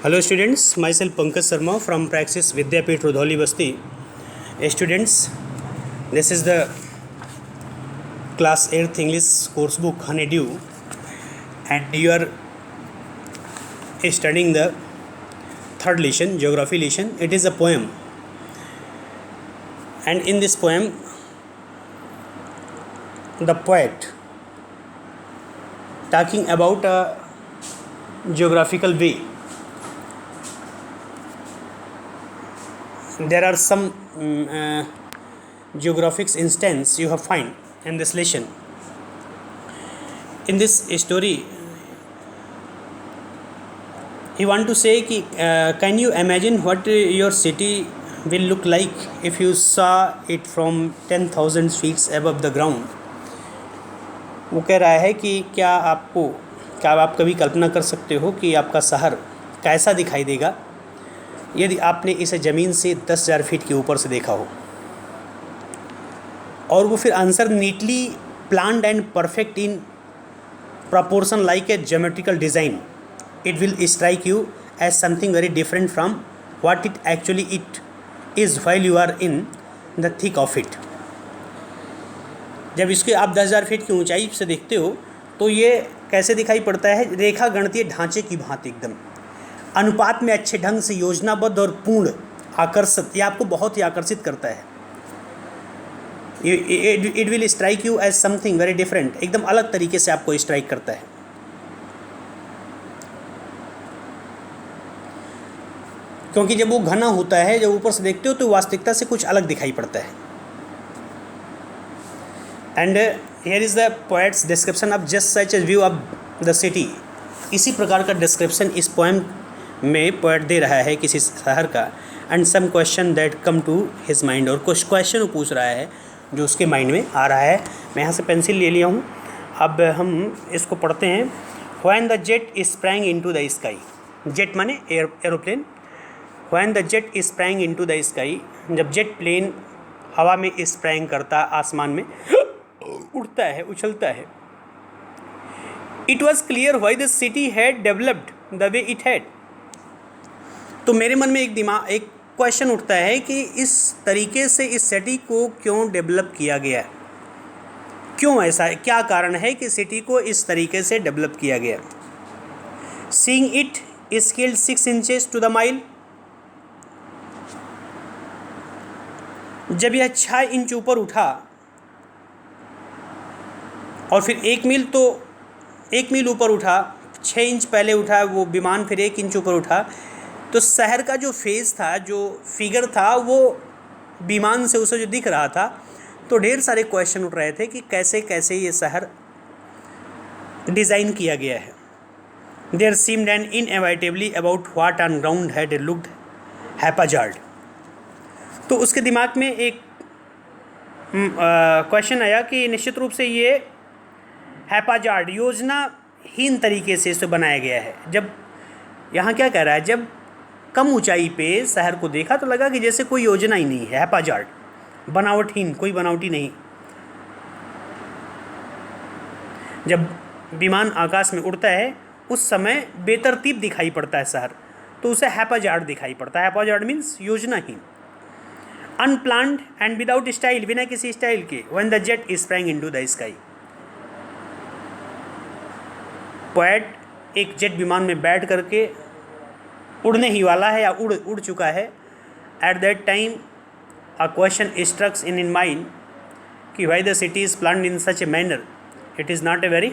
Hello students, myself Pankaj Sharma from Praxis Vidyapeeth Rudholi Basti. Students, this is the class 8th English course book Honeydew, and you are studying the third lesson, geography lesson. It is a poem, and in this poem the poet talking about a geographical way. There are some geographic instance you have find in this lesson. In this story, he want to say कि can you imagine what your city will look like if you saw it from 10,000 feet above the ground. वो कह रहा है कि क्या आप कभी कल्पना कर सकते हो कि आपका शहर कैसा दिखाई देगा यदि आपने इसे ज़मीन से 10,000 फीट के ऊपर से देखा हो. और वो फिर answer neatly planned and perfect in proportion like a geometrical design. It will strike you as something very different from what it actually is while you are in the thick of it. जब इसके आप 10,000 feet की ऊंचाई से देखते हो तो ये कैसे दिखाई पड़ता है, रेखा गणितीय ढांचे की भांति एकदम अनुपात में अच्छे ढंग से योजनाबद्ध और पूर्ण आकर्षित. ये आपको बहुत ही आकर्षित करता है. It will strike you as something very different, एकदम अलग तरीके से आपको स्ट्राइक करता है. क्योंकि जब वो घना होता है, जब ऊपर से देखते हो तो वास्तविकता से कुछ अलग दिखाई पड़ता है. And here is the poets description of just such A view of the city. इसी प्रकार का डिस्क्रिप्शन इस पोएम में पोएट दे रहा है किसी शहर का. And some question that come to his mind, और कुछ क्वेश्चन वो पूछ रहा है जो उसके माइंड में आ रहा है. मैं यहाँ से पेंसिल ले लिया हूँ. अब हम इसको पढ़ते हैं. When the jet sprang into the sky. Jet माने aeroplane. When the jet sprang into the sky, जब जेट प्लेन हवा में स्प्रैंग करता, आसमान में उड़ता है, उछलता है. It was clear why the city had developed the way it had. तो मेरे मन में एक क्वेश्चन उठता है कि इस तरीके से इस सिटी को क्यों डेवलप किया गया, क्यों ऐसा है, क्या कारण है कि सिटी को इस तरीके से डेवलप किया गया. Seeing it scaled 6 inches to the mile. जब यह 6 इंच ऊपर उठा और फिर 1 मील ऊपर उठा, 6 इंच पहले उठा वो विमान, फिर 1 इंच ऊपर उठा, तो शहर का जो फेस था, जो फिगर था, वो विमान से उसे जो दिख रहा था. तो ढेर सारे क्वेश्चन उठ रहे थे कि कैसे कैसे ये शहर डिज़ाइन किया गया है. There seemed an inevitably about what on ground had looked haphazard. तो उसके दिमाग में एक क्वेश्चन आया कि निश्चित रूप से ये हैपाजार्ड, योजनाहीन तरीके से इसे बनाया गया है. जब यहाँ क्या कह रहा है, जब कम ऊंचाई पे शहर को देखा तो लगा कि जैसे कोई योजना ही नहीं है, हैपाजार्ड, बनावटहीन, कोई बनावटी नहीं. जब विमान आकाश में उड़ता है उस समय बेतरतीब दिखाई पड़ता है शहर, तो उसे हैपाजार्ड दिखाई पड़ता है. हैपाजार्ड मीन्स योजनाहीन. अनप्लान्ड एंड विदाउट स्टाइल, बिना किसी स्टाइल के. When the jet sprang into the sky. Poet एक जेट विमान में बैठ करके उड़ने ही वाला है या उड़ चुका है. At that time a question strucks in mind कि why the city is planned in such a manner. It is not a very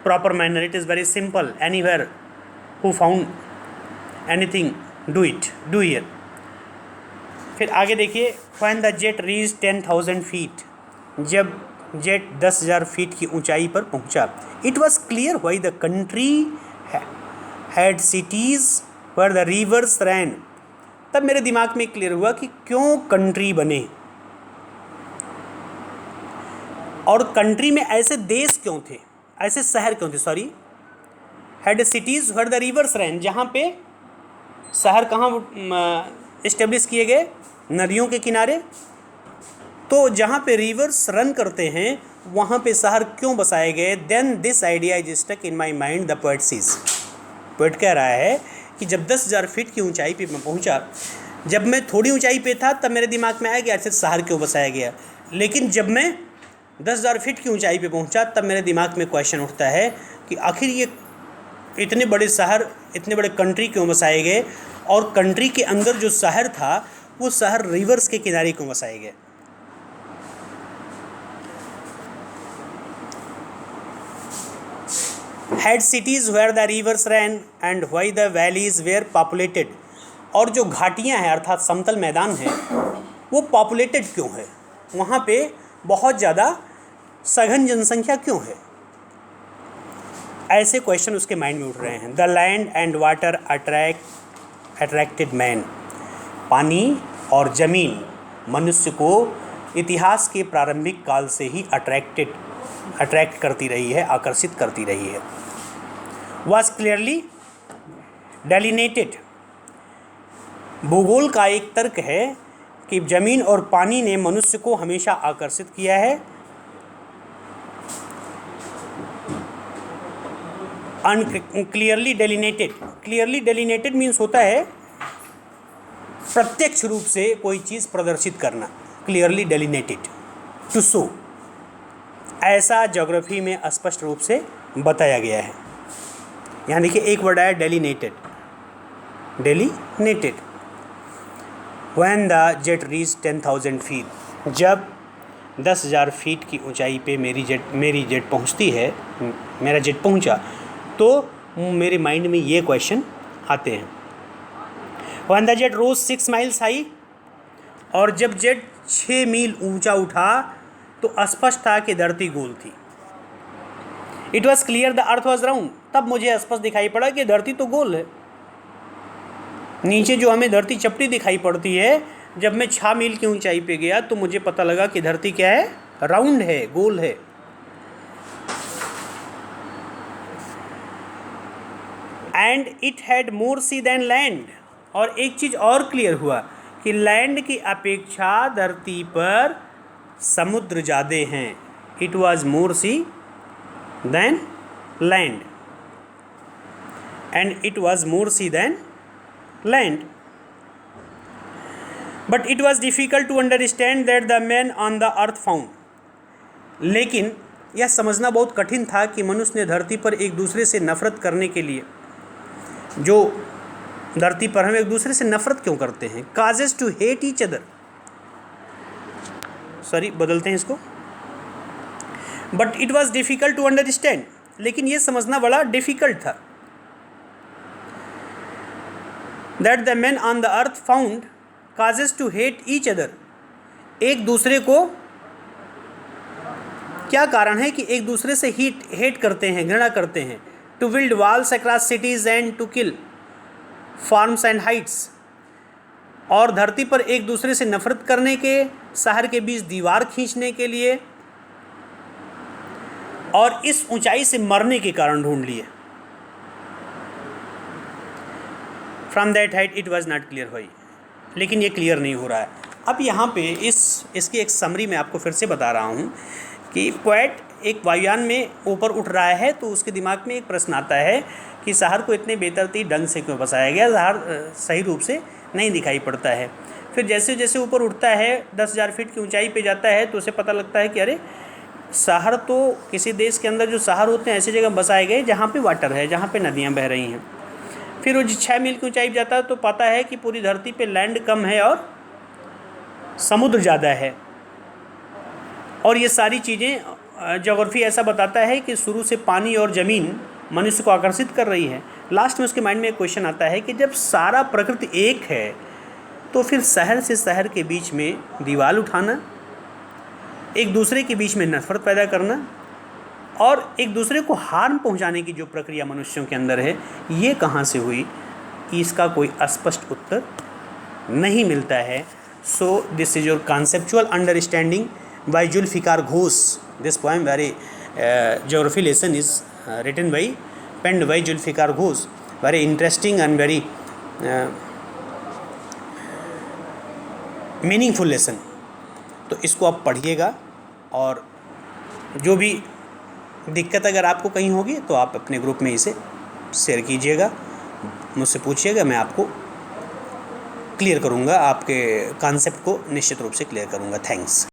proper manner, it is very simple. Anywhere who found anything do here. फिर आगे देखिए. When the jet reach 10,000 feet, जब jet 10,000 feet की ऊंचाई पर पहुंचा. It was clear why the country had cities where the rivers ran. तब मेरे दिमाग में क्लियर हुआ कि क्यों कंट्री बने और कंट्री में ऐसे देश क्यों थे, ऐसे शहर क्यों थे. Sorry, had cities where the rivers ran, जहाँ पे शहर कहाँ इस्टेब्लिश किए गए, नदियों के किनारे. तो जहाँ पे रिवर्स रन करते हैं वहाँ पे शहर क्यों बसाए गए. Then this idea is stuck in my mind, the poet sees. Poet कह रहा है कि जब 10,000 फीट की ऊंचाई पे मैं पहुंचा, जब मैं थोड़ी ऊंचाई पे था तब मेरे दिमाग में आया कि आखिर शहर क्यों बसाया गया, लेकिन जब मैं 10,000 फीट की ऊंचाई पे पहुंचा तब मेरे दिमाग में क्वेश्चन उठता है कि आखिर ये इतने बड़े शहर, इतने बड़े कंट्री क्यों बसाए गए, और कंट्री के अंदर जो शहर था वो शहर रिवर्स के किनारे क्यों बसाए गए। Had cities where the rivers ran and why the valleys were populated, और जो घाटियाँ हैं अर्थात समतल मैदान है वो पॉपुलेटेड क्यों है, वहाँ पे बहुत ज़्यादा सघन जनसंख्या क्यों है। ऐसे क्वेश्चन उसके माइंड में उठ रहे हैं। The land and water attracted man, पानी और ज़मीन मनुष्य को इतिहास के प्रारंभिक काल से ही अट्रैक्ट करती रही है, आकर्षित करती रही है। Was clearly delineated, भूगोल का एक तर्क है कि जमीन और पानी ने मनुष्य को हमेशा आकर्षित किया है। क्लियरली डेलिनेटेड मीन्स होता है प्रत्यक्ष रूप से कोई चीज़ प्रदर्शित करना। क्लियरली डेलिनेटेड टू शो, ऐसा ज्योग्राफी में स्पष्ट रूप से बताया गया है। यहाँ देखिए एक वर्ड आया delineated. When the jet reach 10,000 feet, जब 10,000 फीट की ऊंचाई पे मेरी जेट पहुँचती है, मेरा जेट पहुँचा, तो मेरे माइंड में ये क्वेश्चन आते हैं। When the jet rose 6 miles high, और जब जेट 6 मील ऊंचा उठा तो स्पष्ट था कि धरती गोल थी। It was clear the earth was round, तब मुझे स्पष्ट दिखाई पड़ा कि धरती तो गोल है। नीचे जो हमें धरती चपटी दिखाई पड़ती है, जब मैं 6 मील की ऊंचाई पे गया तो मुझे पता लगा कि धरती क्या है, राउंड है, गोल है। And it had more sea than land, और एक चीज़ और क्लियर हुआ कि लैंड की अपेक्षा धरती पर समुद्र ज़्यादा हैं। It was more sea than land, and it was more sea than land. But it was difficult to understand that the men on the earth found. लेकिन यह समझना बहुत कठिन था कि मनुष्य ने धरती पर एक दूसरे से नफरत करने के लिए, जो धरती पर हम एक दूसरे से नफरत क्यों करते हैं, causes to hate each other, sorry बदलते हैं इसको, but it was difficult to understand, लेकिन ये समझना बड़ा डिफ़िकल्ट था। That the man on the earth found causes to hate each other, एक दूसरे को क्या कारण है कि एक दूसरे से हेट करते हैं, घृणा करते हैं। To build walls across cities and to kill farms and heights, और धरती पर एक दूसरे से नफरत करने के, शहर के बीच दीवार खींचने के लिए, और इस ऊंचाई से मरने के कारण ढूंढ लिए। From that height it was not clear हुई, लेकिन ये क्लियर नहीं हो रहा है। अब यहाँ पे इसकी एक समरी मैं आपको फिर से बता रहा हूँ कि पोएट एक वायुयान में ऊपर उठ रहा है तो उसके दिमाग में एक प्रश्न आता है कि शहर को इतने बेतरतीब ढंग से क्यों बसाया गया, शहर सही रूप से नहीं दिखाई पड़ता है। फिर जैसे जैसे ऊपर उठता है, 10,000 फीट की ऊंचाई पे जाता है, तो उसे पता लगता है कि अरे शहर तो किसी देश के अंदर जो शहर होते हैं ऐसी जगह बसाए गए जहाँ पे वाटर है, जहाँ पे नदियाँ बह रही हैं। फिर वो 6 मील की ऊंचाई पे जाता है तो पाता है कि पूरी धरती पे लैंड कम है और समुद्र ज़्यादा है। और ये सारी चीज़ें ज्योग्राफी ऐसा बताता है कि शुरू से पानी और ज़मीन मनुष्य को आकर्षित कर रही है। लास्ट में उसके माइंड में एक क्वेश्चन आता है कि जब सारा प्रकृति एक है तो फिर शहर से शहर के बीच में दीवार उठाना, एक दूसरे के बीच में नफरत पैदा करना और एक दूसरे को हार्म पहुंचाने की जो प्रक्रिया मनुष्यों के अंदर है, ये कहाँ से हुई, इसका कोई स्पष्ट उत्तर नहीं मिलता है। So this is your conceptual understanding by Zulfikar Ghose. This poem very geography lesson is written by, penned by Zulfikar Ghose, very interesting and very meaningful lesson. तो इसको आप पढ़िएगा और जो भी दिक्कत अगर आपको कहीं होगी तो आप अपने ग्रुप में इसे शेयर कीजिएगा। मुझसे पूछिएगा, मैं आपको क्लियर करूँगा, आपके कॉन्सेप्ट को निश्चित रूप से क्लियर करूँगा। थैंक्स।